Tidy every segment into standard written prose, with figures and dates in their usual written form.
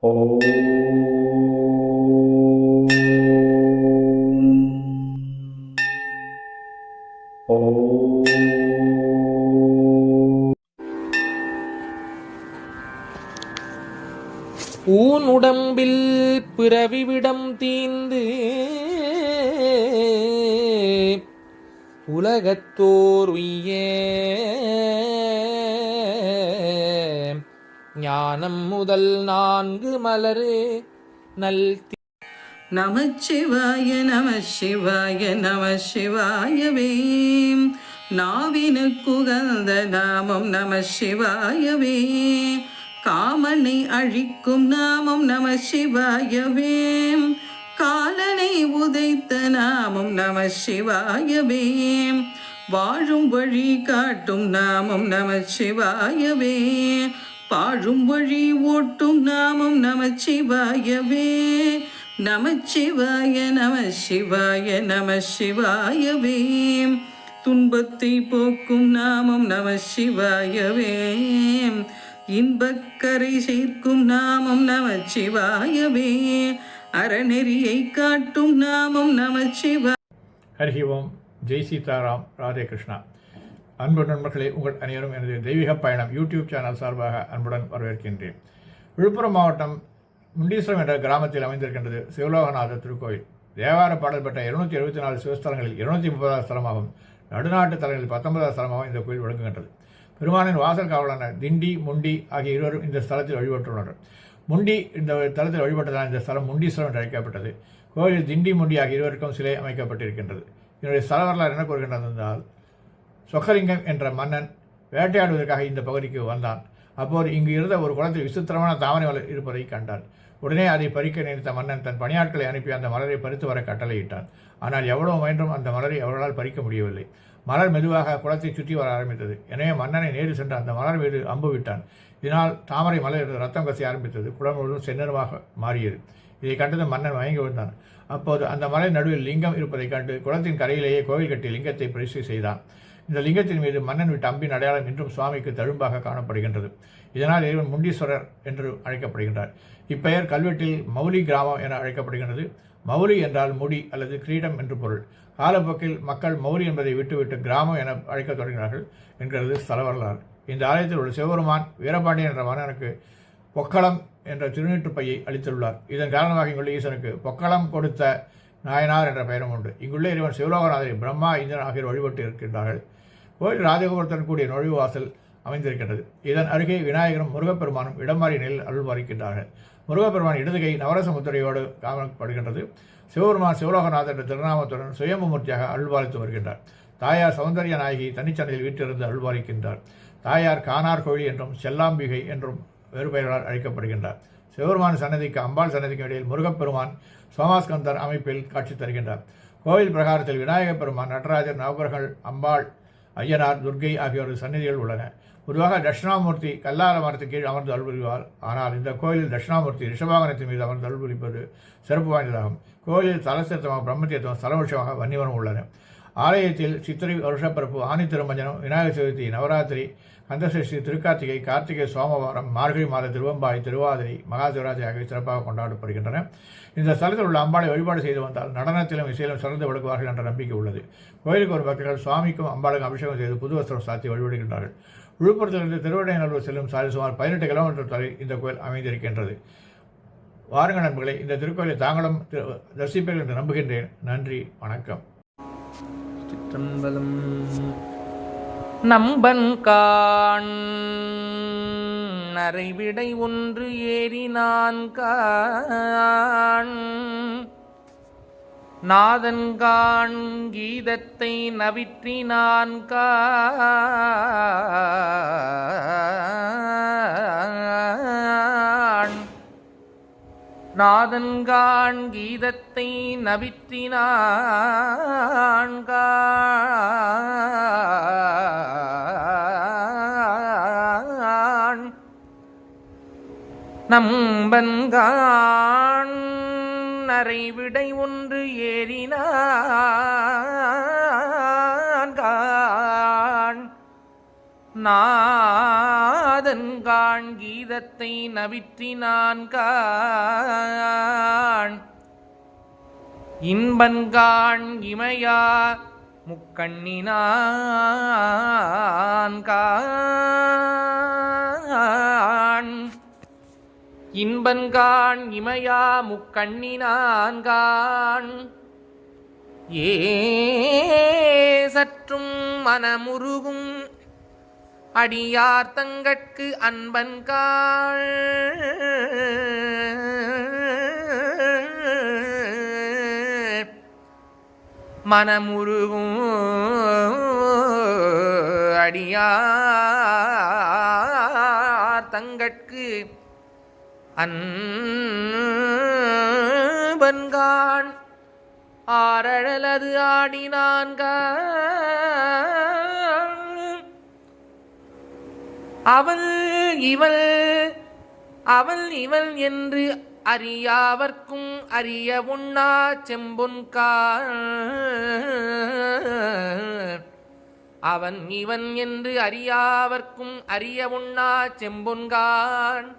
ஓம் ஓம் ஊன் உடம்பில் பிறவிவிடம் தீந்து உலகத்தோர் உய்ய ஞானம் முதல் 4 மலரு நல் நமச்சிவாய நமசிவாய நமசிவாயவே நாவினுக்குகந்த நாமம் நமசிவாயவே காமனை அழிக்கும் நாமம் நமசிவாயவே காலனை உதைத்த நாமம் நமசிவாயவே வாழும் வழி காட்டும் நாமம் நமசிவாயவே பாழும் வழி ஓட்டும் நாமம் நமசிவாயவே நமச்சிவாய நமசிவாய நமசிவாயவே துன்பத்தை போக்கும் நாமம் நமசிவாயவே இன்பக்கரை சேர்க்கும் நாமம் நமசிவாயவே அறநெறியை காட்டும் நாமம் நமசிவாய. ஹரி ஓம், ஜெய் சீதாராம், ராதே கிருஷ்ணா. அன்பு நண்பர்களே, உங்கள் அனைவரும் எனது தெய்வீக பயணம் யூடியூப் சேனல் சார்பாக அன்புடன் வரவேற்கின்றேன். விழுப்புரம் மாவட்டம் முண்டீஸ்வரம் என்ற கிராமத்தில் அமைந்திருக்கின்றது சிவலோகநாதர் திருக்கோயில். தேவார பாடல் பெற்ற 274 சிவஸ்தலங்களில் 230வது ஸ்தலமாகவும் நடுநாட்டு தலங்களில் 19வது ஸ்தலமாகவும் இந்த கோயில் விளங்குகின்றது. பெருமானின் வாசல் காவலான திண்டி, முண்டி ஆகிய இருவரும் இந்த ஸ்தலத்தில் வழிபட்டுள்ளனர். முண்டி இந்த தலத்தில் வழிபட்டதால் இந்த ஸ்தலம் முண்டீஸ்வரம் என்று அழைக்கப்பட்டது. கோயிலில் திண்டி, முண்டி ஆகிய இருவருக்கும் சிலை அமைக்கப்பட்டிருக்கின்றது. இதனுடைய ஸ்தல வரலாறு என்ன கூறுகின்றது என்றால், சொக்கலிங்கம் என்ற மன்னன் வேட்டையாடுவதற்காக இந்த பகுதிக்கு வந்தான். அப்போது இங்கு இருந்த ஒரு குளத்தில் விசித்திரமான தாமரை மலர் இருப்பதை கண்டான். உடனே அதை பறிக்க நினைத்த மன்னன் தன் பணியாட்களை அனுப்பி அந்த மலரை பறித்து வர கட்டளையிட்டான். ஆனால் எவ்வளவு முயன்றும் அந்த மலரை அவர்களால் பறிக்க முடியவில்லை. மலர் மெதுவாக குளத்தை சுற்றி வர ஆரம்பித்தது. எனவே மன்னனை நேரில் சென்று அந்த மலர் மீது அம்பு விட்டான். இதனால் தாமரை மலர் ரத்தம் கசிய ஆரம்பித்தது. குளம் முழுவதும் செந்நிறமாக மாறியது. இதை கண்டது மன்னன் மயங்கி விழுந்தான். அப்போது அந்த மலை நடுவில் லிங்கம் இருப்பதைக் கண்டு குளத்தின் கரையிலேயே கோவில் கட்டி லிங்கத்தை பிரதிஷ்டை செய்தான். இந்த லிங்கத்தின் மீது மன்னன் விட்ட அம்பின் அடையாளம் இன்றும் சுவாமிக்கு தழும்பாக காணப்படுகின்றது. இதனால் இறைவன் முண்டீஸ்வரர் என்று அழைக்கப்படுகின்றார். இப்பெயர் கல்வெட்டில் மௌலி கிராமம் என அழைக்கப்படுகின்றது. மௌலி என்றால் முடி அல்லது கிரீடம் என்று பொருள். காலப்போக்கில் மக்கள் மௌலி என்பதை விட்டுவிட்டு கிராமம் என அழைக்கத் தொடங்கினார்கள் என்கிறது ஸ்தல வரலாறு. இந்த ஆலயத்தில் உள்ள சிவபெருமான் வீரபாண்டியன் என்ற மன்னனுக்கு பொக்களம் என்ற திருநீற்றுப்பையை அளித்துள்ளார். இதன் காரணமாக இங்குள்ள ஈசனுக்கு பொக்களம் கொடுத்த நாயனார் என்ற பெயரும் உண்டு. இங்குள்ள இறைவன் சிவலோகநாதரை பிரம்மா, இந்திரன் ஆகியோர் வழிபட்டு இருக்கின்றார்கள். கோயில் ராஜகோபுரத்துடன் கூடிய நுழைவு வாசல் அமைந்திருக்கின்றது. இதன் அருகே விநாயகரும் முருகப்பெருமானும் இடமாறி நிலையில் அருள்பாலிக்கின்றார்கள். முருகப்பெருமான் இடதுகை நவரச முத்திரையோடு காணப்படுகின்றது. சிவபெருமான் சிவலோகநாதர் என்ற திருநாமத்துடன் சுயம்புமூர்த்தியாக அருள்பாலித்து வருகின்றார். தாயார் சௌந்தரிய நாயகி தனிச்சந்தையில் வீட்டிலிருந்து அருள்பாலிக்கின்றார். தாயார் கானார் கோழி என்றும் செல்லாம்பிகை என்றும் வேறு பெயர்களால் அழைக்கப்படுகின்றார். சிவபெருமான் சன்னதிக்கு அம்பாள் சன்னதிக்கு இடையில் முருகப்பெருமான் சோமாஸ்கந்தர் அமைப்பில் காட்சி தருகின்றார். கோவில் பிரகாரத்தில் விநாயகப் பெருமான், நடராஜர், நவகிரகங்கள், அம்பாள், ஐயனார், துர்க்கை ஆகியோரது சன்னதிகள் உள்ளன. பொதுவாக தட்சிணாமூர்த்தி கல்லால மரத்தின் கீழ் அமர்ந்து அருள்புரிவார். ஆனால் இந்த கோயிலில் தட்சிணாமூர்த்தி ரிஷபாகனத்தின் மீது அமர்ந்து அருள்புரிப்பது சிறப்பு வாய்ந்ததாகும். கோயிலில் தலசித்தமாக, பிரம்மத்தியத்துவம், ஸ்தலவருஷமாக, வன்னிவரம் உள்ளன. ஆலயத்தில் சித்திரை வருஷப்பிறப்பு, ஆனி திருமஞ்சனம், விநாயகர் சதுர்த்தி, நவராத்திரி, கந்தசஷ்டி, திருக்கார்த்திகை, கார்த்திகை, சோமவாரம், மார்கழி மாத திருவம்பாய், திருவாதிரை, மகாசிவராத்திரி ஆகியவை சிறப்பாக கொண்டாடப்படுகின்றன. இந்த ஸ்தலத்தில் உள்ள அம்பாளை வழிபாடு செய்து வந்தால் நடனத்திலும் இசையிலும் சிறந்து விளக்குவார்கள் என்ற நம்பிக்கை உள்ளது. கோயிலுக்கு ஒரு பக்தர்கள் சுவாமிக்கும் அம்பாளுக்கும் அபிஷேகம் செய்து புது வஸ்திரம் சாத்தி வழிபடுகின்றார்கள். விழுப்புரத்திலிருந்து திருவிடைநல்லூர் செல்லும் சாலை சுமார் 18 கிலோமீட்டர் தொலை இந்த கோயில் அமைந்திருக்கின்றது. வாருங்கள் நண்பர்களே, இந்த திருக்கோயிலை தாங்களும் தரிசிப்பீர்கள் என்று நம்புகின்றேன். நன்றி, வணக்கம். சிற்றம்பலம். நம்பன் காண் நரைவிடை ஒன்று ஏறினான் காண் நாதன்காண் கீதத்தை நவிற்றினான் காண் நாதன்காண் கீதத்தை நவிற்றினான் காண் நம்பன்காண் நரைவிடை ஒன்று ஏறினான் காண் நாதன்காண் நாதன்காண் கீதத்தை நவிற்றினான் காண் இன்பன்காண் இமையா முக்கண்ணினான் காண் இன்பன்காண் இமையா முக்கண்ணினான் காண் சற்றும் மனமுருகும் அடியார் தங்கட்கு அன்பன்காள் மனமுருகும் அடியார் தங்கட்கு அன்பன்காண் ஆரழலது ஆடினான்கான் அவள் இவள் என்று அறியாவர்க்கும் அறிய உண்ணா செம்பொன்காள் அவன் இவன் என்று அறியாவர்க்கும் அறிய உண்ணா செம்பொன்கான்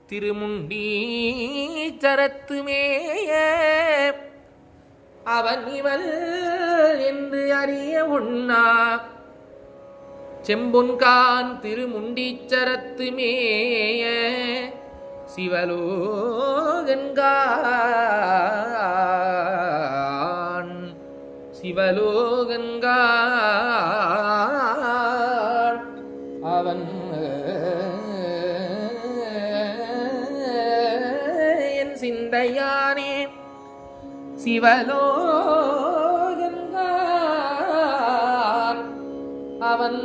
திருமுண்டீச்சரத்துமேய அவன் இவள் என்று அறிய உண்ணா செம்பொன்கான் திருமுண்டீச்சரத்துமேய சிவலோகன்கான் சிவலோகன்கான் அவன் என் சிந்தையானே சிவலோகன்கான் அவன்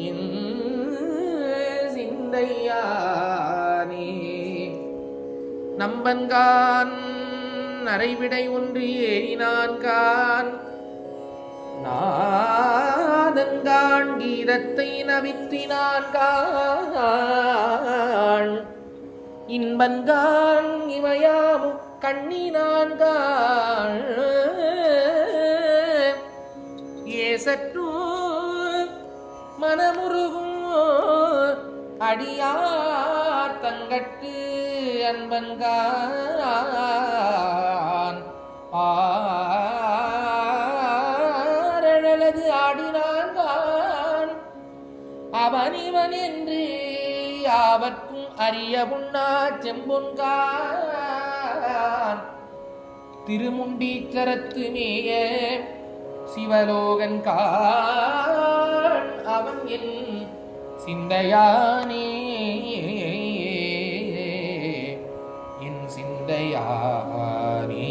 என் சிந்தையானே நம்பன்கான் நரைவிடை ஒன்று ஏறினான்கான் நாதன்கான் கீதத்தை நவிற்றினான்கான் இன்பன்கான் இமையாமு கண்ணினான்கான் ஏசற்று மனமுருகும் அடியார் தங்கட்கு அன்பன்கான் ஆரழலது ஆடினான்கான் அவன் இவன் என்று யாவர்க்கும் அறிய உண்ணா செம்பொன்கான் திருமுண்டீச்சரத்துமேய சிவலோகன்கான் அவன் என் சிந்தையானே என் சிந்தையானே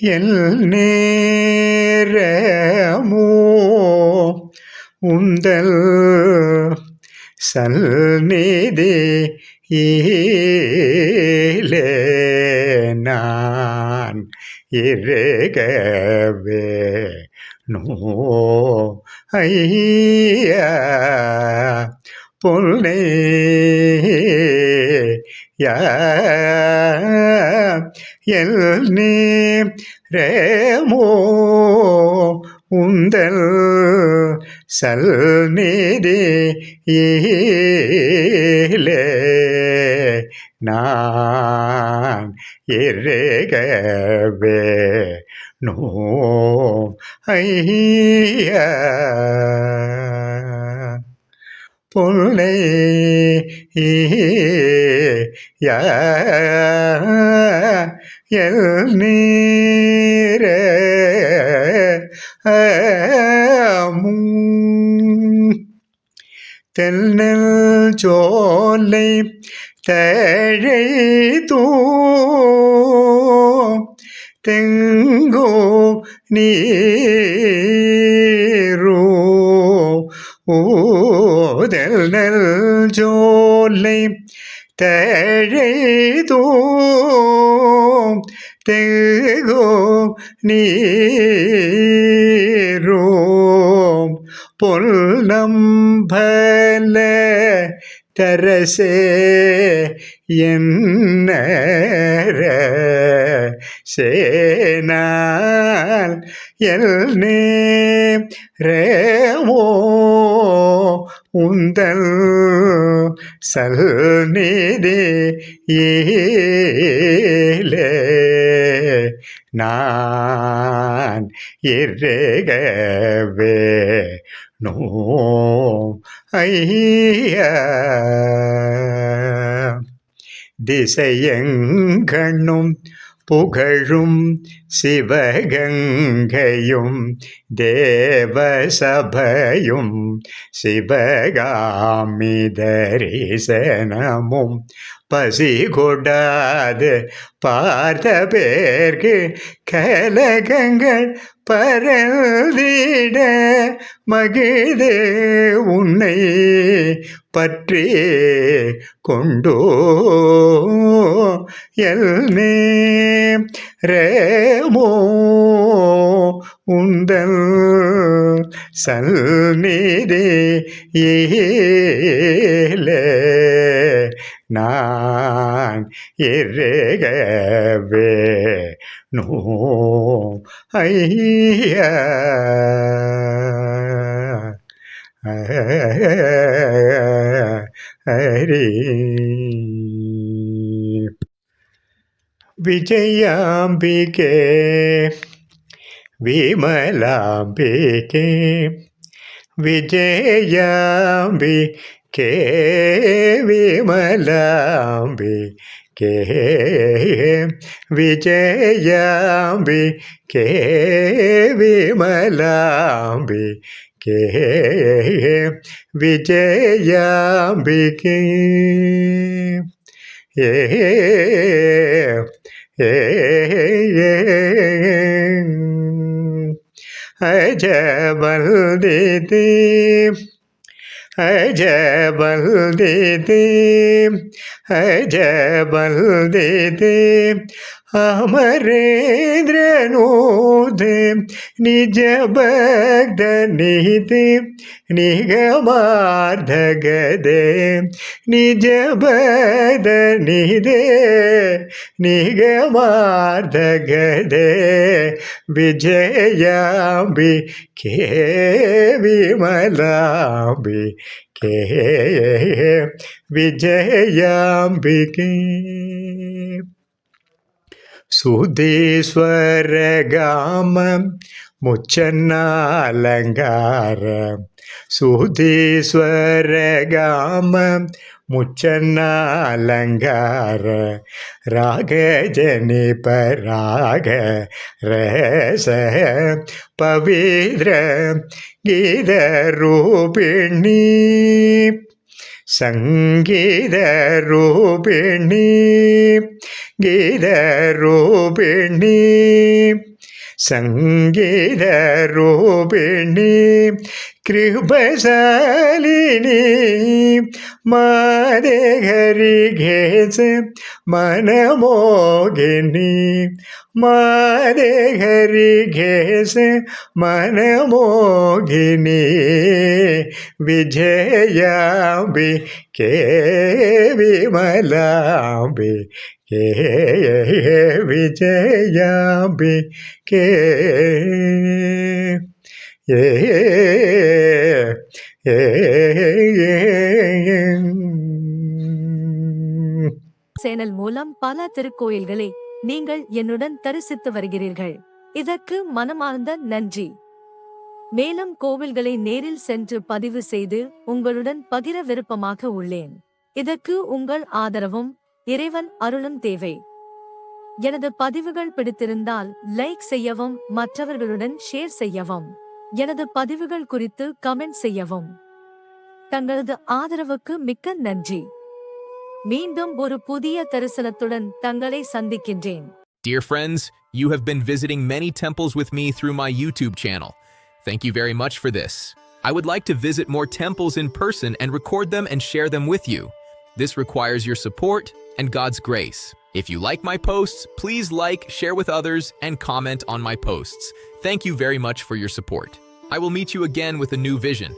எல் நேரமோ உந்தல் சல்நிதி ஈலே நான் இறகவே நோ ஐயா பொல்லை எல் நேரமோ உந்தல் சல்நிதி ஈலே நான் இறகவே நோ ஐயா பொல்லை எல் நீர தென்னல் சோலை தழை தூ தெங்கோ நீரோ ஊதல் நல் ஜோலை தழை தூ தெங்கோ நீரோ பொல் நம்பல தரசே என்னர சேனால் எல்னே ரேமோ உந்தல் சல்நிதி ஈலே நான் இறகவே நோ ஐயா திசையெங்கண்ணும் புகழும் சிவகங்கையும் தேவசபையும் சிவகாமி தரிசனமும் பசி கொடாது பார்த்த பேர்க்கு கலகங்கள் பரந்திட மகிழ்தே உன்னை பற்றி கொண்டோ எல்னே ரேமோ உந்தல் சல்நிதி ஈலே நான் இறகவே நோ ஐயா ஹரி விஜயாம்பிகே விமலாம்பிகே விஜயாம்பிகே விமலாம்பிகே விஜயாம்பிகே விமலாம்பிகே விஜயாம்பிகே அஜபல்திதி அஜபல்திதி அஜபல்திதி அமரேந்திரனூதே நிஜ பக்த நிதி நிகமார்த்தகதே நிஜ பக்த நிதே நிகமார்த்தகதே விஜயாம்பி கே விமலாம்பி கே விஜயாம்பிகே சுதீஸ்வரகாம முச்சன்னாலங்கார சுதீஸ்வரகாம முச்சன்னாலங்கார ராகஜனி பராக ரச பவித்ர கீத ரூபிணி சங்கீத ரூபிணி கீத ரூபிணி சங்கீத ரூபிணி கிருபசாலினி மாதேகரி கேச மனமோகினி மாதேகரி கேச மனமோகினி விஜயாம்பி கே விமலாம்பி கே விஜயாம்பி கே சேனல் மூலம் பல திருக்கோயில்களை நீங்கள் என்னுடன் தரிசித்து வருகிறீர்கள். இதற்கு மனமார்ந்த நன்றி. மேலும் கோவில்களை நேரில் சென்று பதிவு செய்து உங்களுடன் பகிர விருப்பமாக உள்ளேன். இதற்கு உங்கள் ஆதரவும் இறைவன் அருளும் தேவை. எனது பதிவுகள் பிடித்திருந்தால் லைக் செய்யவும் மற்றவர்களுடன் ஷேர் செய்யவும். எனது பதிவுகள் குறித்து கமெண்ட் செய்யவும். தங்களது ஆதரவுக்கு மிக்க நன்றி. மீண்டும் ஒரு புதிய தரிசனத்துடன் தங்களை சந்திக்கின்றேன். Dear friends, you have been visiting many temples with me through my YouTube channel. Thank you very much for this. I would like to visit more temples in person and record them and share them with you. This requires your support and God's grace. If you like my posts, please like, share with others, and comment on my posts. Thank you very much for your support. I will meet you again with a new vision.